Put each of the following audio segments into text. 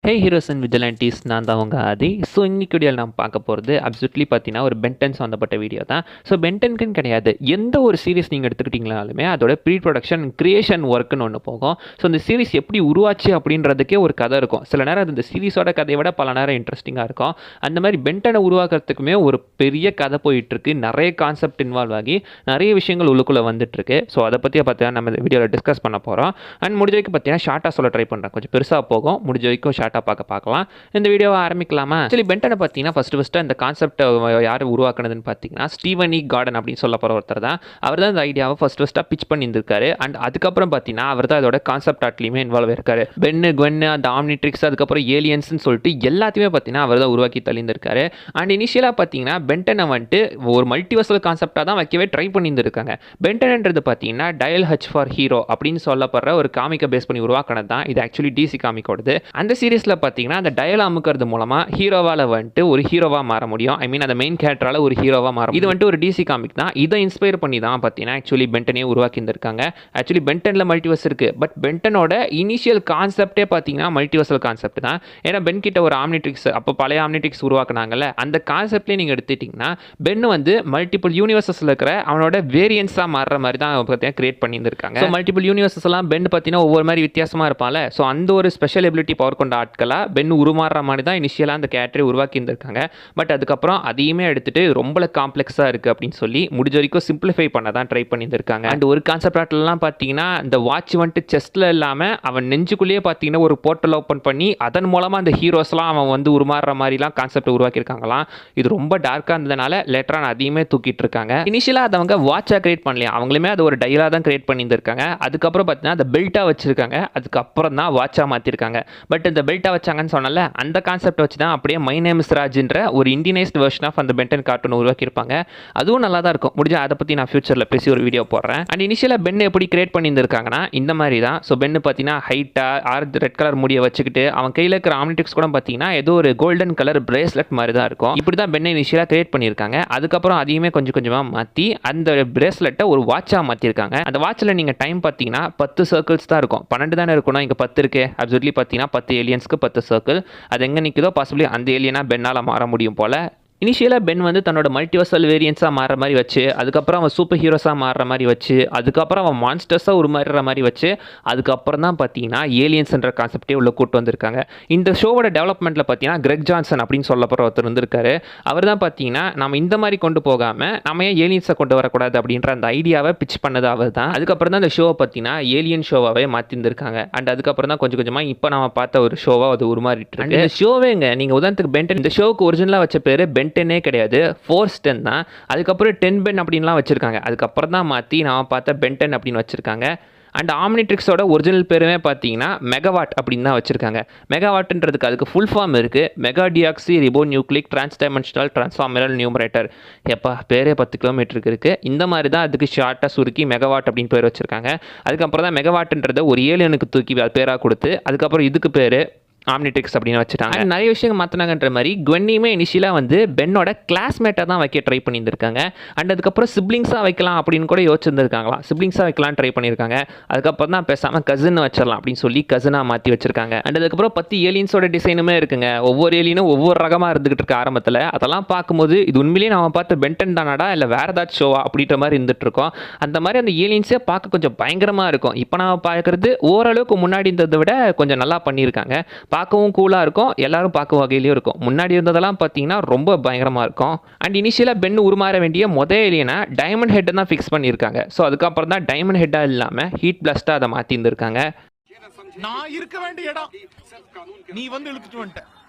Hey heroes and விஜிலண்டிஸ், நான் தான் உங்கள் ஆதி. ஸோ இன்னைக்கு வீடியோவில் நம்ம பார்க்க போகிறது அப்சல்யூட்லி பார்த்தீங்கன்னா ஒரு பென்டன் சம்மந்தப்பட்ட வீடியோ தான். ஸோ பென்டனுக்குன்னு கிடையாது, எந்த ஒரு சீரிஸ் நீங்கள் எடுத்துக்கிட்டிங்கனாலுமே அதோட ப்ரீ ப்ரொடக்ஷன் கிரியேஷன் ஒர்க்குன்னு ஒன்று போகும். ஸோ இந்த சீரிஸ் எப்படி உருவாச்சு அப்படின்றதுக்கே ஒரு கதை இருக்கும். சில நேரம் அது இந்த சீரிஸோட கதையை விட பல நேரம் இன்ட்ரெஸ்டிங்காக இருக்கும். அந்த மாதிரி பென்டனை உருவாக்குறதுக்குமே ஒரு பெரிய கதை போயிட்டுருக்கு. நிறைய கான்செப்ட் இன்வால்வ் ஆகி நிறைய விஷயங்கள் உள்ளுக்குள்ளே வந்துட்டுருக்கு. ஸோ அதை பற்றியே பார்த்தீங்கன்னா நம்ம இந்த வீடியோவில் டிஸ்கஸ் பண்ண போகிறோம். அண்ட் முடிஞ்ச வரைக்கும் பார்த்தீங்கன்னா ஷார்ட்டாக சொல்ல ட்ரை பண்ணுறேன். கொஞ்சம் பெருசாக போகும், முடிஞ்ச வரைக்கும் ஷார்ட்டாக பார்க்கலாம். இந்த வீடியோவை ஆரம்பிக்கலாமா? ஆக்சுவலி பென்டனை பார்த்தீங்கன்னா ஃபர்ஸ்ட் அந்த கான்செப்டை யார் உருவாக்குனதுன்னு பார்த்தீங்கன்னா ஸ்டீவன் இ கார்டன் அப்படின்னு சொல்ல போகிற ஒருத்தர் தான். அவர் தான் இந்த ஐடியாவை ஃபர்ஸ்ட்டாக பிச் பண்ணியிருந்திருக்காரு. அண்ட் அதுக்கப்புறம் பார்த்தீங்கன்னா அவர் தான் அதோட கான்செப்ட் ஆர்ட்லையுமே இன்வால்வ் இருக்காரு. பென்னு குவென்னு அந்த ஆம்னிட்ரிக்ஸ் அதுக்கப்புறம் ஏலியன்ஸ்னு சொல்லிட்டு எல்லாத்தையுமே பார்த்தீங்கன்னா அவர் தான் உருவாக்கி தள்ளியிருந்திருக்காரு. அண்ட் இனிஷியலாக பார்த்தீங்கன்னா பென்டனை வந்துட்டு ஒரு மல்டிவர்சல் கான்செப்டாக தான் வைக்கவே ட்ரை பண்ணியிருந்திருக்காங்க. பென்டன்ன்றது பார்த்தீங்கன்னா டயல் ஹச் ஃபார் ஹீரோ அப்படின்னு சொல்லப்படுற ஒரு காமிக்கை பேஸ் பண்ணி உருவாக்கினது தான். இது ஆக்சுவலி டிசி காமிக்கோடது. அந்த சீரிஸில் பார்த்தீங்கன்னா அந்த டயல் அமுக்கிறது மூலமாக ஹீரோவால் வந்துட்டு ஒரு ஹீரோவாக மாற முடியும். ஐ மீன் அந்த மெயின் கேரக்டரால் ஒரு ஹீரோவாக மாறும். இது வந்துட்டு ஒரு டிசி காமிக் தான். இதை இன்ஸ்பயர் பண்ணி தான் பார்த்தீங்கன்னா ஆக்சுவலி பென்டனே உருவாக்கி இருந்திருக்காங்க. ஆக்சுவலி பென்டனில் மல்டிவர்ஸ் இருக்குது, பட் பென்டனோட இனிஷியல் கான்செப்டே பார்த்தீங்கன்னா மல்டிவர்சல் கான்செப்ட் தான். ஏன்னா பென் கிட்ட ஒரு ஆம்னிட்ரிக்ஸ், அப்போ பழைய ஆம்னிட்ரிக்ஸ் உருவாக்குனாங்கல்ல, அந்த கான்செப்ட்லேயே நீங்கள் எடுத்துட்டிங்கன்னா பென் வந்து மல்டிபிள் யூனிவர்சஸில் இருக்கிற அவனோட வேரியன்ஸாக மாறுற மாதிரி தான் பார்த்தீங்கன்னா கிரியேட் பண்ணியிருந்திருக்காங்க. ஸோ மல்டிபிள் யூனிவர்சஸ் எல்லாம் பென் பார்த்தீங்கன்னா ஒவ்வொரு மாதிரி வித்தியாசமாக இருப்பாங்க. ஸோ அந்த ஒரு ஸ்பெஷல் எபிலிட்டி பவர் கொண்ட ஆட்களாக பென் உருமாறுற மாதிரி தான் இனிஷியலாக அந்த கேரக்டரை உருவாக்கி இருந்திருக்காங்க. பட் அதுக்கப்புறம் அதையுமே எடுத்துட்டு ரொம்ப காம்ப்ளெக்ஸாக இருக்குது அப்படின்னு சொல்லி முடிஞ்ச வரைக்கும் சிம்பிளிஃபை பண்ண தான் ட்ரை பண்ணியிருந்திருக்காங்க. அண்ட் ஒரு கான்செப்ட் ஆர்ட்லாம் பார்த்தீங்கன்னா இந்த வாட்ச் வந்துட்டு செஸ்ட்டில் இல்லாமல் அவன் நெஞ்சுக்குள்ளேயே பார்த்தீங்கன்னா ஒரு போர்ட்டல் ஓப்பன் பண்ணி அதன் மூலமாக அந்த ஹீரோஸ்லாம் அவன் வந்து உருமாறுற மாதிரிலாம் கான்செப்ட் உருவாக்கியிருக்காங்களாம். இது ரொம்ப டார்க்காக இருந்ததுனால லேட்டராக அதையுமே தூக்கிட்டு இருக்காங்க. இனிஷியலாக அதை அவங்க வாட்சாக கிரியேட் பண்ணலையா, அவங்களுமே அது ஒரு டயலாக தான் கிரியேட் பண்ணியிருந்திருக்காங்க. அதுக்கப்புறம் பார்த்தீங்கன்னா அந்த பெல்ட்டாக வச்சிருக்காங்க, அதுக்கப்புறம் தான் வாட்சாக மாற்றிருக்காங்க. பட் இந்த பெல்ட்டாக வச்சாங்கன்னு சொன்னால அந்த கான்செப்ட் வச்சு தான் அப்படியே மை நேம் இஸ் ராஜ்ன்ற ஒரு இந்தியனைஸ்ட் வெர்ஷன் ஆஃப் அந்த பென்டன் கார்ட்டூன் உருவாக்கியிருப்பாங்க. அதுவும் நல்லா தான் இருக்கும். முடிஞ்சா அதை பற்றி நான் ஃபியூச்சரில் பேசி ஒரு வீடியோ போடுறேன். அண்ட் இனிஷியலாக பென் எப்படி கிரியேட் பண்ணியிருந்திருக்காங்கன்னா இந்த மாதிரி தான். ஸோ பென்னு பார்த்தீங்கன்னா ஹைட்டாக ரெட் கலர் முடியை வச்சுக்கிட்டு அவன் கையில் இருக்கிற ஆம்னிட்ரிக்ஸ் கூட பார்த்தீங்கன்னா ஏதோ ஒரு கோல்டன் கலர் பிரேஸ்லெட் மாதிரி தான் இருக்கும். இப்படி தான் பென்னை இனிஷியலாக கிரியேட் பண்ணியிருக்காங்க. அதுக்கப்புறம் அதையுமே கொஞ்சம் கொஞ்சமாக மாற்றி அந்த பிரேஸ்லெட்டை ஒரு வாட்சாக மாற்றிருக்காங்க. அந்த வாட்சில் நீங்கள் டைம் பார்த்தீங்கன்னா 10 சர்க்கிள்ஸ் தான் இருக்கும். 12 தானே இருக்கணும், இங்கே 10 இருக்கு. அப்சல்யூட்லி பார்த்தீங்கன்னா 10 ஏலியன்ஸ்க்கு 10 சர்க்கிள். அது எங்கே நிற்குதோ பாசிபிளி அந்த ஏலியனாக பென்னால் மாற முடியும் போல். இனிஷியலாக பென் வந்து தன்னோட மல்டிவர்சல் வேரியன்ஸாக மாறுற மாதிரி வச்சு, அதுக்கப்புறம் அவன் சூப்பர் ஹீரோஸாக மாறுற மாதிரி வச்சு, அதுக்கப்புறம் அவன் மான்ஸ்டர்ஸாக உருமாறுற மாதிரி வச்சு, அதுக்கப்புறம் தான் பார்த்தீங்கன்னா ஏலியன்ஸ்ன்ற கான்செப்டே உள்ள கூட்டு வந்திருக்காங்க. இந்த ஷோவோட டெவலப்மெண்ட்டில் பார்த்தீங்கன்னா கிரெக் ஜான்சன் அப்படின்னு சொல்லப்படுற ஒருத்தர் இருந்திருக்காரு. அவர் தான் பார்த்தீங்கன்னா நம்ம இந்த மாதிரி கொண்டு போகாமல் நம்ம ஏன் ஏலியன்ஸை கொண்டு வரக்கூடாது அப்படின்ற அந்த ஐடியாவை பிச் பண்ணது அவர் தான். அதுக்கப்புறம் தான் இந்த ஷோவை பார்த்தீங்கன்னா ஏலியன் ஷோவாகவே மாற்றிருந்திருக்காங்க. அண்ட் அதுக்கப்புறம் தான் கொஞ்சம் கொஞ்சமாக இப்போ நம்ம பார்த்த ஒரு ஷோவாக அது உருமாறிட்டு இருக்கு. இந்த ஷோவேங்க நீங்கள் உதாரணத்துக்கு பென்டன், இந்த ஷோவுக்கு ஒரிஜினலாக வச்ச பேர் பென்டனே கிடையாது, ஃபோர்ஸ் 10 தான். அதுக்கப்புறம் 10 பென் அப்படின்லாம் வச்சுருக்காங்க. அதுக்கப்புறம் தான் மாற்றி நான் பார்த்த பென்டன் அப்படின்னு வச்சுருக்காங்க. அண்ட் ஆம்னிட்ரிக்ஸோட ஒரிஜினல் பேருமே பார்த்தீங்கன்னா மெகாவாட் அப்படின்னு தான் வச்சுருக்காங்க. மெகாவாட்ன்றதுக்கு அதுக்கு ஃபுல் ஃபார்ம் இருக்குது, mega deoxy ribo nucleic transdimensional transformeral numerator. எப்பா பேரே 10 கிலோமீட்டருக்கு இருக்குது. இந்த மாதிரி தான் அதுக்கு ஷார்ட்டாக சுருக்கி மெகாவாட் அப்படின்னு பேர் வச்சுருக்காங்க. அதுக்கப்புறம் தான் மெகாவாட்ன்றதை ஒரு ஏலியனுக்கு தூக்கி பேராக கொடுத்து அதுக்கப்புறம் இதுக்கு பேர் ஆம்னிட்ரிக்ஸ் அப்படின்னு வச்சுட்டாங்க. நிறைய விஷயங்கள் மாற்றினாங்கன்ற மாதிரி குவென்னியுமே இனிஷியலாக வந்து பென்னோட கிளாஸ்மேட்டாக தான் வைக்க ட்ரை பண்ணியிருந்திருக்காங்க. அண்ட் அதுக்கப்புறம் சிப்ளிங்ஸாக வைக்கலாம் அப்படின்னு கூட யோசிச்சிருந்துருக்காங்களாம். சிப்ளிங்ஸாக வைக்கலாம் ட்ரை பண்ணியிருக்காங்க. அதுக்கப்புறம் தான் பேசாமல் கசின் வச்சிடலாம் அப்படின்னு சொல்லி கசினாக மாற்றி வச்சிருக்காங்க. அண்ட் அதுக்கப்புறம் 10 ஏலியன்ஸோட டிசைனுமே இருக்குங்க. ஒவ்வொரு ஏலியனும் ஒவ்வொரு ரகமாக இருந்துகிட்டு இருக்கு ஆரம்பத்தில். அதெல்லாம் பார்க்கும்போது இது உண்மையிலேயே நம்ம பார்த்து பென்டன் தானடா இல்லை வேறு ஏதாச்சும் ஷோவா அப்படின்ற மாதிரி இருந்துட்டு இருக்கோம். அந்த மாதிரி அந்த ஏலியன்ஸே பார்க்க கொஞ்சம் பயங்கரமாக இருக்கும். இப்போ நம்ம பார்க்குறது ஓரளவுக்கு முன்னாடி இருந்ததை விட கொஞ்சம் நல்லா பண்ணியிருக்காங்க. பார்க்கவும் கூலாக இருக்கும், எல்லாரும் பார்க்க வகையிலையும் இருக்கும். முன்னாடி இருந்ததெல்லாம் பார்த்தீங்கன்னா ரொம்ப பயங்கரமாக இருக்கும். அண்ட் இனிஷியலாக பென் உருமாற வேண்டிய முதல் ஏலியனா டைமண்ட் ஹெட்டை தான் ஃபிக்ஸ் பண்ணியிருக்காங்க. ஸோ அதுக்கப்புறம் தான் டைமண்ட் ஹெட்டாக இல்லாமல் ஹீட் பிளாஸ்ட்டாக அதை மாற்றி இருந்திருக்காங்க. நான் இருக்க வேண்டிய இடம் நீ வந்து இழுத்துட்டு வந்துட்ட.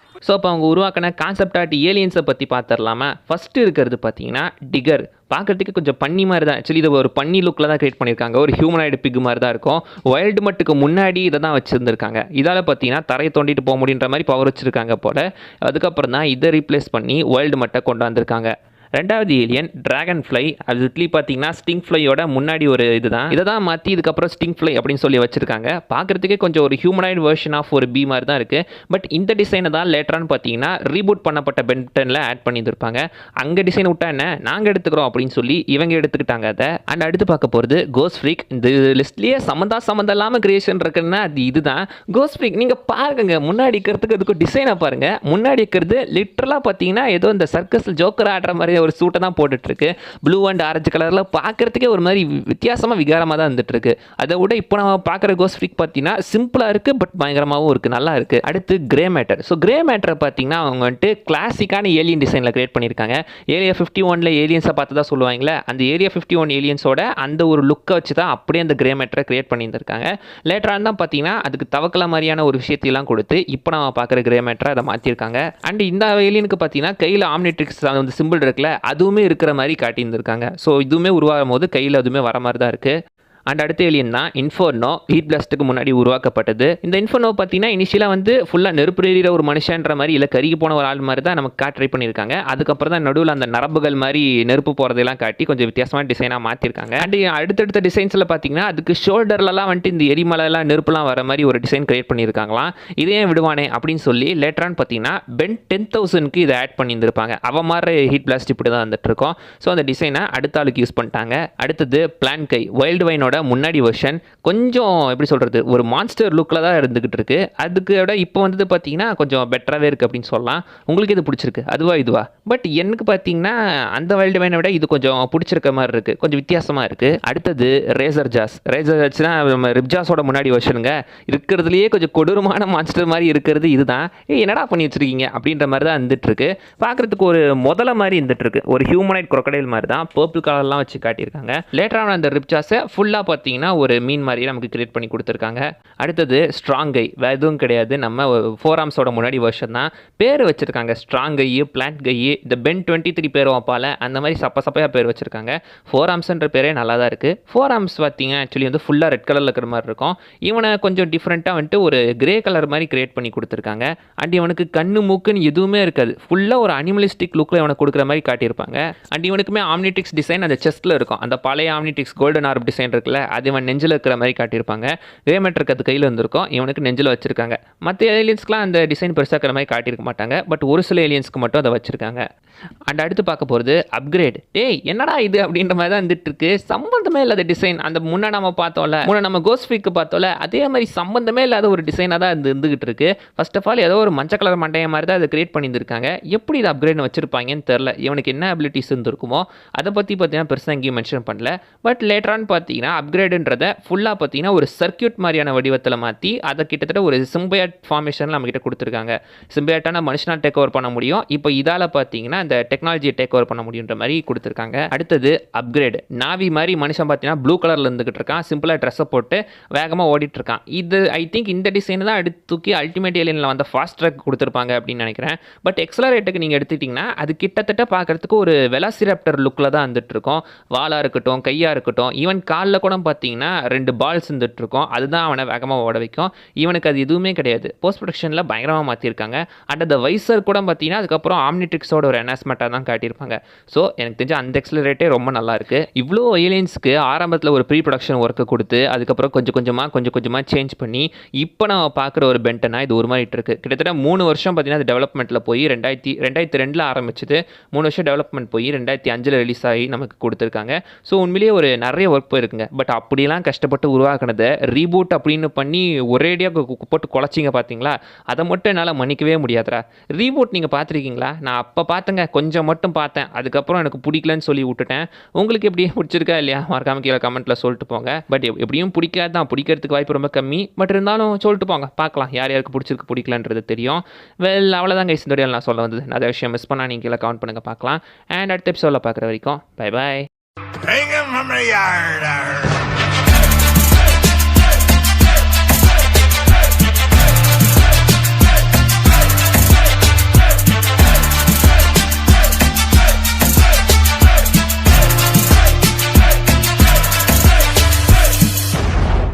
ஸோ அப்போ அவங்க உருவாக்கின கான்செப்ட் ஆர்ட் ஏலியன்ஸை பற்றி பார்த்துடலாமா? ஃபஸ்ட்டு இருக்கிறது பார்த்தீங்கன்னா டிகர். பார்க்குறதுக்கு கொஞ்சம் பன்னி மாதிரி தான். ஆக்சுவலி இதை ஒரு பன்னி லுக்கில் தான் கிரியேட் பண்ணியிருக்காங்க. ஒரு ஹியூமனாய்டு பிக் மாதிரி தான் இருக்கும். வைல்டு மட்டுக்கு முன்னாடி இதை தான் வச்சுருந்துருக்காங்க. இதால் பார்த்தீங்கன்னா தரையை தோண்டிட்டு போக முடியுன்ற மாதிரி பவர் வச்சுருக்காங்க போல். அதுக்கப்புறம் தான் இதை ரீப்ளேஸ் பண்ணி வைல்டு மட்டை கொண்டு வந்திருக்காங்க. ரெண்டாவது ஏலியன் டிராகன் ஃப்ளை. அது பார்த்தீங்கன்னா ஸ்டிங் ஃப்ளையோட முன்னாடி ஒரு இதுதான். இதை தான் மாற்றி இதுக்கப்புறம் ஸ்டிங் ஃப்ளை அப்படின்னு சொல்லி வச்சிருக்காங்க. பார்க்குறதுக்கே கொஞ்சம் ஒரு ஹியூமனாய்டு வெர்ஷன் ஆஃப் ஒரு பி மாதிரி தான் இருக்குது. பட் இந்த டிசைனை தான் லேட்டரானு பார்த்தீங்கன்னா ரீபூட் பண்ணப்பட்ட பென்டனில் ஆட் பண்ணியிருப்பாங்க. அங்கே டிசைன் விட்டா என்ன, நாங்கள் எடுத்துக்கிறோம் அப்படின்னு சொல்லி இவங்க எடுத்துக்கிட்டாங்க அதை. அண்ட் அடுத்து பார்க்க போகிறது கோஸ்ட் ஃப்ரீக். இந்த லிஸ்ட்லேயே சம்மந்தம் இல்லாமல் கிரியேஷன் இருக்குன்னா அது இதுதான் கோஸ்ட் ஃப்ரீக். நீங்கள் பாருங்க, முன்னாடி இருக்கிறதுக்கு அதுக்கு டிசைனை பாருங்க. முன்னாடி இருக்கிறது லிட்டரலாக பார்த்தீங்கன்னா ஏதோ இந்த சர்க்கஸில் ஜோக்கர் ஆடுற மாதிரி ஒரு சூட்டை தான் போட்டுட்ருக்கு. ப்ளூ அண்ட் ஆரஞ்சு கலரில் பார்க்குறதுக்கே ஒரு மாதிரி வித்தியாசமாக விகாரமாக தான் வந்துட்டுருக்கு. அதை விட இப்போ நம்ம பார்க்குற கோஸ்ட் ஃப்ரீக் பார்த்தீங்கன்னா சிம்பிளாக இருக்குது, பட் பயங்கரமாகவும் இருக்குது, நல்லா இருக்குது. அடுத்து கிரே மேட்டர். ஸோ கிரே மேட்டரை பார்த்தீங்கன்னா அவங்க வந்துட்டு கிளாசிக்கான ஏலியன் டிசைனில் கிரியேட் பண்ணியிருக்காங்க. ஏரியா 51 ஏலியன்ஸை பார்த்து தான் சொல்லுவாங்களே, அந்த ஏரியா 51 ஏலியன்ஸோட அந்த ஒரு லுக்கை வச்சு தான் அப்படியே அந்த கிரே மேட்டரை கிரியேட் பண்ணியிருக்காங்க. லேட்டராக தான் பார்த்தீங்கன்னா அதுக்கு தவக்கல மாதிரியான ஒரு விஷயத்தையெல்லாம் கொடுத்து இப்போ நம்ம பார்க்குற கிரே மேட்டரை அதை மாற்றிருக்காங்க. அண்ட் இந்த ஏலியனுக்கு பார்த்தீங்கன்னா கையில் ஆம்னிட்ரிக்ஸ் அந்த சிம்பிள் இருக்குல்ல, அதுவுமே இருக்கிற மாதிரி காட்டியிருந்திருக்காங்க. ஸோ இதுவுமே உருவாகும் போது கையில் அதுவுமே வர மாதிரி தான் இருக்குது. அண்ட் அடுத்த ஏலியன் தான் இன்ஃபர்னோ. ஹீட் பிளாஸ்ட்டுக்கு முன்னாடி உருவாக்கப்பட்டது. இந்த இன்ஃபர்னோ பார்த்தீங்கன்னா இனிஷியலாக வந்து ஃபுல்லாக நெருப்பு எறிகிற ஒரு மனுஷன்ற மாதிரி இல்லை கருகி போன ஒரு ஆள் மாதிரி தான் நமக்கு ட்ரை பண்ணியிருக்காங்க. அதுக்கப்புறம் தான் நடுவில் அந்த நரம்புகள் மாதிரி நெருப்பு போகிறதெல்லாம் காட்டி கொஞ்சம் வித்தியாசமான டிசைனாக மாற்றிருக்காங்க. அண்ட் அடுத்தடுத்த டிசைன்ஸில் பார்த்தீங்கன்னா அதுக்கு ஷோல்டர்லலாம் வந்துட்டு இந்த எரிமலைலாம் நெருப்புலாம் வர மாதிரி ஒரு டிசைன் கிரியேட் பண்ணியிருக்காங்களாம். இதே விடுவானே அப்படின்னு சொல்லி லேட்டரான்னு பார்த்தீங்கன்னா பென் 10,000க்கு இதை ஆட் பண்ணியிருந்திருப்பாங்க. அவன் மாதிரி ஹீட் பிளாஸ்ட் இப்படி தான் வந்துட்டு இருக்கோம். ஸோ அந்த டிசைனை அடுத்த ஆளுக்கு யூஸ் பண்ணிட்டாங்க. அடுத்தது பிளான் கை. வைல்டு வைனோட முன்னாடி வெர்ஷன் கொஞ்சம் எப்படி சொல்கிறது, ஒரு மான்ஸ்டர் லுக்கில் தான் இருந்துகிட்டு இருக்கு. அதுக்கு விட இப்போ வந்து பார்த்தீங்கன்னா கொஞ்சம் பெட்டராகவே இருக்குது அப்படின்னு சொல்லலாம். உங்களுக்கு இது பிடிச்சிருக்கு, அதுவா இதுவா? பட் எனக்கு பார்த்தீங்கன்னா அந்த வைல்டு வைனை விட இது கொஞ்சம் பிடிச்சிருக்க மாதிரி இருக்குது, கொஞ்சம் வித்தியாசமாக இருக்குது. அடுத்தது ரேசர் ஜாஸ். ரேசர் ஜாஸ்னா நம்ம ரிப்ஜாஸோட முன்னாடி வெர்ஷனுங்க. இருக்கிறதுலையே கொஞ்சம் கொடூரமான மான்ஸ்டர் மாதிரி இருக்கிறது இதுதான். என்னடா பண்ணி வச்சிருக்கீங்க அப்படின்ற மாதிரி தான் வந்துட்டு இருக்கு. பார்க்குறதுக்கு ஒரு முதல்ல மாதிரி இருந்துட்டு இருக்கு, ஒரு ஹியூமனைட் crocodile மாதிரி தான் பர்பிள் கலர்லாம் வச்சு காட்டியிருக்காங்க. லேட்டரான அந்த ரிப்ஜாஸை ஃபுல்லாக பார்த்தீங்கன்னா ஒரு மீன் மாதிரி நமக்கு கிரியேட் பண்ணி கொடுத்துருக்காங்க. அடுத்தது ஸ்ட்ராங் கை. வேறு எதுவும் கிடையாது, நம்ம 4 ஆர்ம்ஸோட முன்னாடி வெர்ஷன் தான். பேர் வச்சுருக்காங்க ஸ்ட்ராங் கை, பிளான்ட் கை, இந்த பென் 23 பேர் வைப்பால அந்த மாதிரி சப்பையாக பேர் வச்சுருக்காங்க. 4 ஆர்ம்ஸ்ன்ற பேரே நல்லா தான் இருக்குது. 4 ஆர்ம்ஸ் பார்த்தீங்க ஆக்சுவலி வந்து ஃபுல்லாக ரெட் கலரில் இருக்கிற மாதிரி இருக்கும். இவனை கொஞ்சம் டிஃப்ரெண்ட்டாக வந்துட்டு ஒரு கிரே கலர் மாதிரி கிரியேட் பண்ணி கொடுத்துருக்காங்க. அண்ட் இவனுக்கு கண்ணு மூக்குன்னு எதுவுமே இருக்காது, ஃபுல்லாக ஒரு அனிமலிஸ்டிக் லுக்கில் இவனை கொடுக்குற மாதிரி காட்டியிருப்பாங்க. அண்ட் இவனுக்குமே ஆம்னிட்ரிக்ஸ் டிசைன் அந்த செஸ்ட்டில் இருக்கும். அந்த பழைய ஆம்னிட்ரிக்ஸ் கோல்டன் ஆர்ப் டிசைன் இருக்குல்ல, அது இவன் நெஞ்சில் இருக்கிற மாதிரி காட்டியிருப்பாங்க. கிரே மேட்டருக்கு அது கையில் வந்திருக்கும், இவனுக்கு நெஞ்சில் வச்சிருக்காங்க. மற்ற ஏலியன்ஸ்க்குலாம் அந்த டிசைன் பெருசாக இருக்கிற மாதிரி காட்டியிருக்க மாட்டாங்க. பட் ஒரு சில ஏலியன்ஸ்க்கு மட்டும் அதை வச்சிருக்காங்க. அண்ட் அடுத்து பார்க்க போகிறது அப்கிரேட். டேய் என்னடா இது அப்படின்ற மாதிரி தான் வந்துட்டு இருக்கு. சம்பந்தமே இல்லாத டிசைன். அந்த முன்னே நம்ம பார்த்தோம்ல, நம்ம கோஸ்ட் ஃப்ரீக்கு பார்த்தோம்ல, அதே மாதிரி சம்பந்தமே இல்லாத ஒரு டிசைனாக தான் இருந்துகிட்டு இருக்கு. ஃபர்ஸ்ட் ஆஃப் ஆல் ஏதோ ஒரு மஞ்சள் கலர் மண்டைய மாதிரி தான் அதை கிரியேட் பண்ணியிருக்காங்க. எப்படி இது அப்கிரேட் வச்சிருப்பாங்கன்னு தெரில. இவனுக்கு என்ன அபிலிட்டிஸ் இருந்திருக்குமோ அதை பற்றி பார்த்தீங்கன்னா பெருசாக எங்கேயும் மென்ஷன் பண்ணல. பட் லேட்டரான்னு பார்த்தீங்கன்னா அப்கிரேடுன்றதை ஃபுல்லாக பார்த்தீங்கன்னா ஒரு சர்க்கியூட் மாதிரியான வடிவத்தில் மாற்றி அதை கிட்டத்தட்ட ஒரு சிம்பியாட் ஃபார்மேஷன் நம்மகிட்ட கொடுத்துருக்காங்க. சிம்பியாட்டான மனுஷனால் டேக் ஓவர் பண்ண முடியும். இப்போ இதால் பார்த்தீங்கன்னா இந்த டெக்னாலஜியை டேக் ஓவர் பண்ண முடியுன்ற மாதிரி கொடுத்துருக்காங்க. அடுத்தது அப்கிரேட். நாவி மாதிரி மனுஷன் பார்த்தீங்கன்னா ப்ளூ கலரில் இருந்துகிட்டு இருக்கான், சிம்பிளாக ட்ரெஸ்ஸை போட்டு வேகமாக ஓடிட்டு இருக்கான். இது ஐ திங்க் இந்த டிசைன் தான் எடுத்து தூக்கி அல்டிமேட் ஏலியனில் வந்து ஃபாஸ்ட் ட்ராக் கொடுத்துருப்பாங்க அப்படின்னு நினைக்கிறேன். பட் எக்ஸலரேட்டுக்கு நீங்கள் எடுத்துக்கிட்டிங்கன்னா அது கிட்டத்தட்ட பார்க்குறதுக்கு ஒரு வெலாசிராப்டர் லுக்கில் தான் வந்துட்டு இருக்கும். வாலாக இருக்கட்டும், கையாக இருக்கட்டும், ஈவன் காலில் கூட பார்த்தீங்கன்னா 2 பால்ஸ் இருந்துட்டு இருக்கும். அதுதான் அவனை வேகமாக ஓட வைக்கும். இவனுக்கு அது எதுவுமே கிடையாது. போஸ்ட் ப்ரொடக்ஷனில் பயங்கரமாக மாற்றிருக்காங்க. அண்ட் அந்த வைசர் கூட பார்த்தீங்கன்னா அதுக்கப்புறம் ஆம்னிட்ரிக்ஸோட ஒரு என்ஹான்ஸ்மெண்ட்டாக தான் காட்டியிருப்பாங்க. ஸோ எனக்கு தெரிஞ்ச அந்த எக்ஸலரேட்டே ரொம்ப நல்லா இருக்கு. இவ்வளோ ஏலியன்ஸ்க்கு ஆரம்பத்தில் ஒரு ப்ரீ ப்ரொடக்ஷன் ஒர்க்கு கொடுத்து அதுக்கப்புறம் கொஞ்சம் கொஞ்சமாக சேஞ்ச் பண்ணி இப்போ நம்ம பார்க்குற ஒரு பென்டனா இது ஒரு மாதிரி இருக்கு. கிட்டத்தட்ட 3 வருஷம் பார்த்தீங்கன்னா அது டெவலப்மெண்ட்டில் போய் 2002 ஆரம்பிச்சது. 3 வருஷம் டெவலப்மெண்ட் போய் 2005 ரிலீஸ் ஆகி நமக்கு கொடுத்துருக்காங்க. ஸோ உண்மையிலேயே ஒரு நிறைய ஒர்க் போயிருக்குங்க. பட் அப்படிலாம் கஷ்டப்பட்டு உருவாக்குனதை ரீபூட் அப்படின்னு பண்ணி ஒரேடியாக போட்டு குழச்சிங்க பார்த்தீங்களா, அதை மட்டும் என்னால் மன்னிக்கவே முடியாதுரா. ரீபூட் நீங்கள் பார்த்துருக்கீங்களா? நான் அப்போ பார்த்தேங்க, கொஞ்சம் மட்டும் பார்த்தேன், அதுக்கப்புறம் எனக்கு பிடிக்கலன்னு சொல்லி விட்டுட்டேன். உங்களுக்கு எப்படி பிடிச்சிருக்கா இல்லையா மறக்காம கீழே கமெண்ட்டில் சொல்லிட்டு போங்க. பட் எப்படியும் பிடிக்காது தான், பிடிக்கிறதுக்கு வாய்ப்பு ரொம்ப கம்மி. பட் இருந்தாலும் சொல்லிட்டு போங்க, பார்க்கலாம் யார் யாருக்கு பிடிச்சிருக்கு பிடிக்கலன்றது தெரியும். வெல் அவ்வளோதான் கைஸ், இந்த வீடியோவில் நான் சொல்ல வந்தது. நிறைய விஷயம் மிஸ் பண்ணால் நீங்கள் கீழே கமெண்ட் பண்ணுங்கள், பார்க்கலாம். அண்ட் அடுத்த எபிசோடில் பார்க்குற வரைக்கும் பை பாய்.